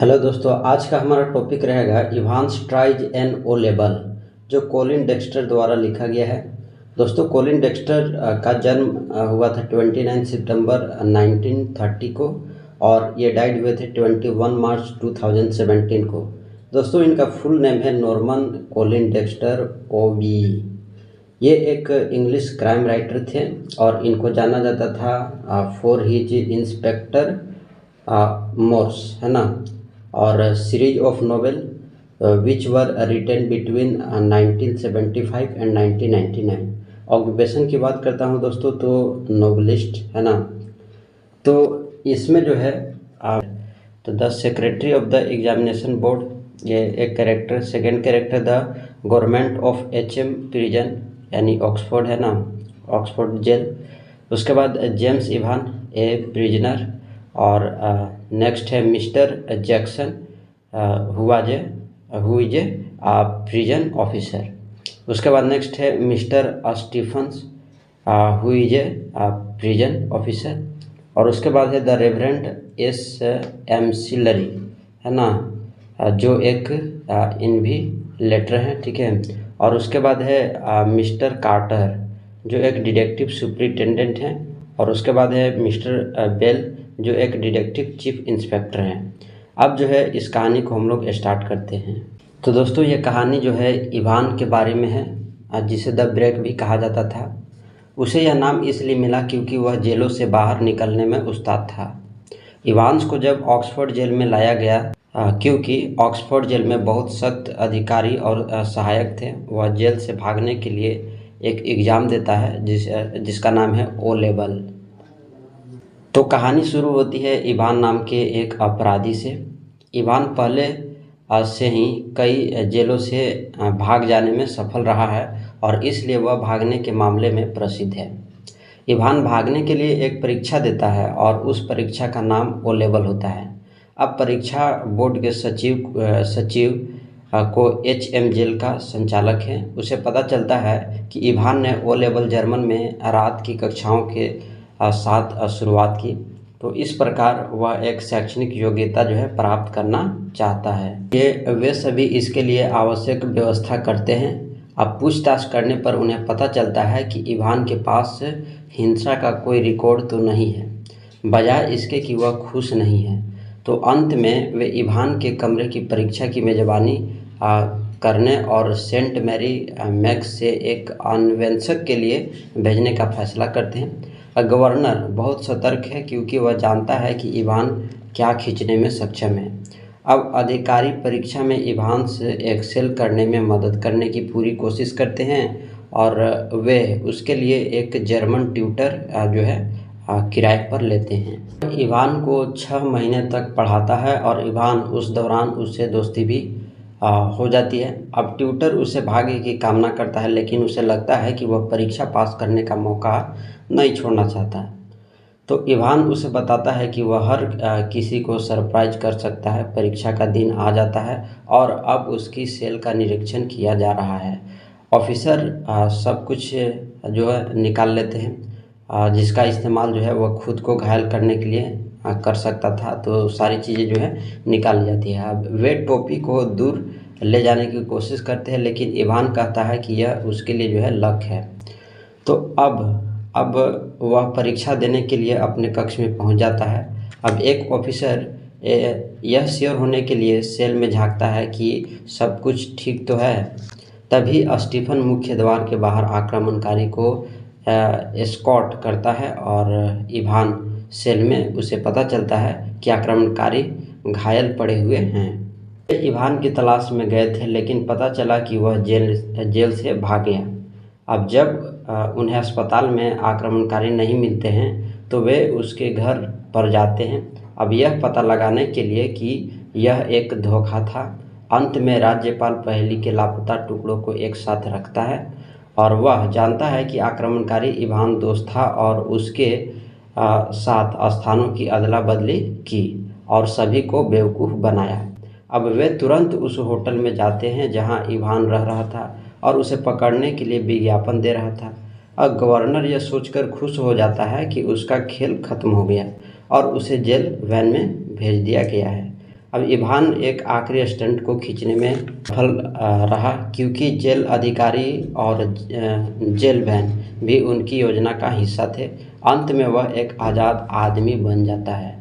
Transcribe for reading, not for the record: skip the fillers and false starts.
Hello दोस्तों, आज का हमारा टॉपिक रहेगा इवांस ट्राइज एन ओ लेबल, जो कोलिन डेक्स्टर द्वारा लिखा गया है। दोस्तों, कोलिन डेक्स्टर का जन्म हुआ था 29 सितंबर 1930 को और ये डाइड हुए थे 21 मार्च 2017 को। दोस्तों, इनका फुल नेम है नॉर्मन कोलिन डेक्स्टर ओबी। ये एक इंग्लिश क्राइम राइटर थे और इनको जाना जाता था फॉर हिज इंस्पेक्टर मोर्स, है ना, और series of novel which were written between 1975 and 1999। Occupation की बात करता हूँ दोस्तों तो नोवेलिस्ट, है ना। तो इसमें जो है तो the secretary of the examination board, ये एक character. Second character the government of HM prison, यानी ऑक्सफोर्ड, है ना, ऑक्सफोर्ड जेल। उसके बाद जेम्स इवान, ए प्रिजनर। और नेक्स्ट है mister Jackson who is a prison officer. उसके बाद नेक्स्ट है mister Stephens who is a prison officer. और उसके बाद है द रेवरेंड SMCLary, है ना, जो एक इन्विजिलेटर हैं, ठीक है। और उसके बाद है मिस्टर कार्टर, जो एक डिटेक्टिव सुपरिटेंडेंट हैं। और उसके बाद है मिस्टर बेल, जो एक डिटेक्टिव चीफ इंस्पेक्टर हैं। अब जो है इस कहानी को हम लोग स्टार्ट करते हैं। तो दोस्तों, ये कहानी जो है इवान के बारे में है, जिसे द ब्रेक भी कहा जाता था। उसे यह नाम इसलिए मिला क्योंकि वह जेलों से बाहर निकलने में उस्ताद था। इवान्स को जब ऑक्सफोर्ड जेल में लाया गया, क्योंकि ऑक्सफोर्ड जेल में बहुत सख्त अधिकारी और सहायक थे, वह जेल से भागने के लिए एक एग्ज़ाम देता है जिसका नाम है ओ लेवल। तो कहानी शुरू होती है इवान नाम के एक अपराधी से। इवान पहले से ही कई जेलों से भाग जाने में सफल रहा है और इसलिए वह भागने के मामले में प्रसिद्ध है। इवान भागने के लिए एक परीक्षा देता है और उस परीक्षा का नाम ओ लेवल होता है। अब परीक्षा बोर्ड के सचिव को HM जेल का संचालक है, उसे पता चलता है कि इवान ने ओ लेवल जर्मन में रात की कक्षाओं के साथ शुरुआत की। तो इस प्रकार वह एक शैक्षणिक योग्यता जो है प्राप्त करना चाहता है। ये वे सभी इसके लिए आवश्यक व्यवस्था करते हैं। अब पूछताछ करने पर उन्हें पता चलता है कि इवान के पास हिंसा का कोई रिकॉर्ड तो नहीं है, बजाय इसके कि वह खुश नहीं है। तो अंत में वे इवान के कमरे की परीक्षा की मेज़बानी करने और सेंट मैरी मैक्स से एक अन्वेषक के लिए भेजने का फैसला करते हैं। गवर्नर बहुत सतर्क है क्योंकि वह जानता है कि इवान क्या खींचने में सक्षम है। अब अधिकारी परीक्षा में इवान से एक्सेल करने में मदद करने की पूरी कोशिश करते हैं और वे उसके लिए एक जर्मन ट्यूटर जो है किराए पर लेते हैं। इवान को 6 महीने तक पढ़ाता है और इवान उस दौरान उससे दोस्ती भी हो जाती है। अब ट्यूटर उसे भाग्य की कामना करता है, लेकिन उसे लगता है कि वह परीक्षा पास करने का मौका नहीं छोड़ना चाहता। तो इवान उसे बताता है कि वह हर किसी को सरप्राइज कर सकता है। परीक्षा का दिन आ जाता है और अब उसकी सेल का निरीक्षण किया जा रहा है। ऑफिसर सब कुछ जो है निकाल लेते हैं, जिसका इस्तेमाल जो है वह खुद को घायल करने के लिए कर सकता था। तो सारी चीज़ें जो है निकाल ली जाती है। अब वे टोपी को दूर ले जाने की कोशिश करते हैं, लेकिन इवान कहता है कि यह उसके लिए जो है लक है। तो अब वह परीक्षा देने के लिए अपने कक्ष में पहुंच जाता है। अब एक ऑफिसर यह श्योर होने के लिए सेल में झांकता है कि सब कुछ ठीक तो है। तभी स्टीफन मुख्य द्वार के बाहर आक्रमणकारी को एस्कॉर्ट करता है और इवान सेल में उसे पता चलता है कि आक्रमणकारी घायल पड़े हुए हैं। इवान की तलाश में गए थे, लेकिन पता चला कि वह जेल से भाग गया। अब जब उन्हें अस्पताल में आक्रमणकारी नहीं मिलते हैं तो वे उसके घर पर जाते हैं, अब यह पता लगाने के लिए कि यह एक धोखा था। अंत में राज्यपाल पहेली के लापता टुकड़ों को एक साथ रखता है और वह जानता है कि आक्रमणकारी इवान दोस्त था और उसके साथ स्थानों की अदला बदली की और सभी को बेवकूफ़ बनाया। अब वे तुरंत उस होटल में जाते हैं जहां इवान रह रहा था और उसे पकड़ने के लिए विज्ञापन दे रहा था। अब गवर्नर यह सोचकर खुश हो जाता है कि उसका खेल खत्म हो गया और उसे जेल वैन में भेज दिया गया है। अब इवान एक आखिरी स्टंट को खींचने में सफल रहा, क्योंकि जेल अधिकारी और जेल वैन भी उनकी योजना का हिस्सा थे। अंत में वह एक आज़ाद आदमी बन जाता है।